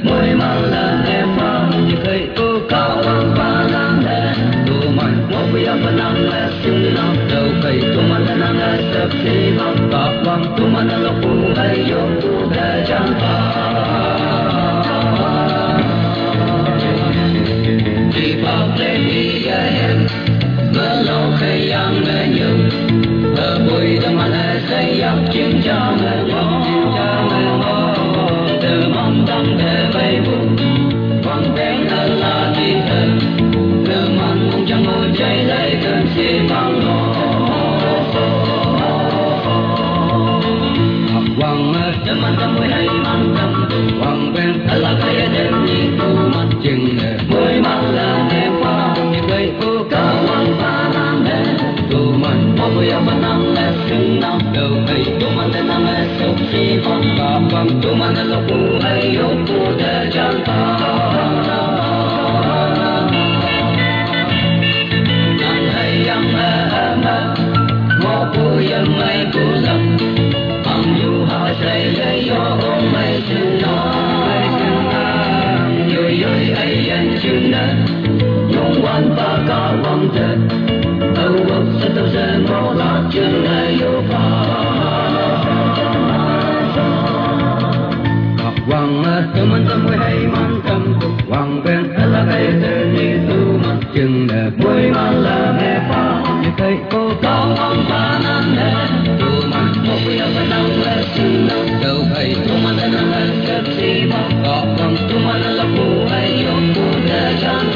môi mà là em pha như cây cô cao vang và lang đè tu man mo bây giờ vẫn đang là sinh lòng đâu cây tu man là đang là sắp xỉ vang cả vang tu man là phụ hay yong tu đã chẳng đi vào đây đi em mơ lâu khi yang mơ nhiều ở bụi tâm là say yak chiến trang từ mong đắm để bay buồn vang tiếng là đi thân từ mong mong chẳng ngồi cháy lấy cơn si vang lo vang tâm man tâm môi hay mang tâm vang bên là cái đến đi tu mắt chừng môi mang là em qua như cây ô cao vang và nam đê tu man mong bây giờ vẫn đang là sinh năm đầu cây tu man đang là sốc si vang cả vang tu man là phụ hay yêu phụ để chẳng ta nàng hay yang mơ ngõ phụ yang mây phụ lầm bằng yêu hà say lấy yo ôm mây chừng nó yoi yoi ai anh chừng đó nhung quan ba cả vang trời âu ốc sẽ tao sẽ ngó lá chừng ai yêu pha vang tâm man tâm môi hay mang tâm vang bên là cái tên như tu mắt chừng đẹp môi mang là mẹ pha như cây cô cao vang và nam nè tu mắt một bây giờ vẫn đang là sinh năm đâu cây tu mắt là đang là sắp xỉ vang cả vang tu mắt là phụ hay yong phụ để chẳng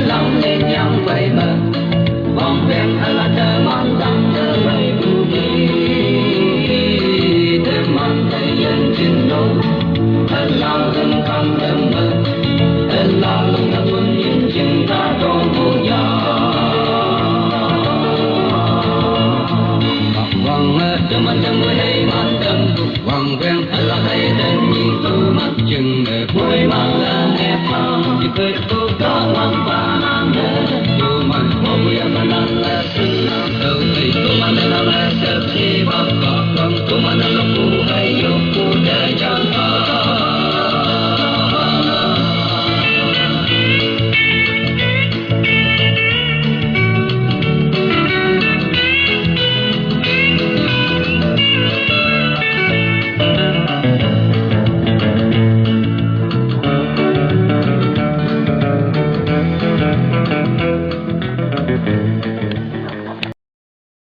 lòng nên nhau vậy mà bóng đêm là tờ mong đắm tờ mây bu bi tờ mong thấy dân chừng đâu lòng thân không đâm mơ lòng là quân nhìn chừng ta đồn vô nhà vòng tờ man tờ môi hay man tâm vòng ven là hay tên nhìn tu mắt chừng môi mang là nét phong chỉ cười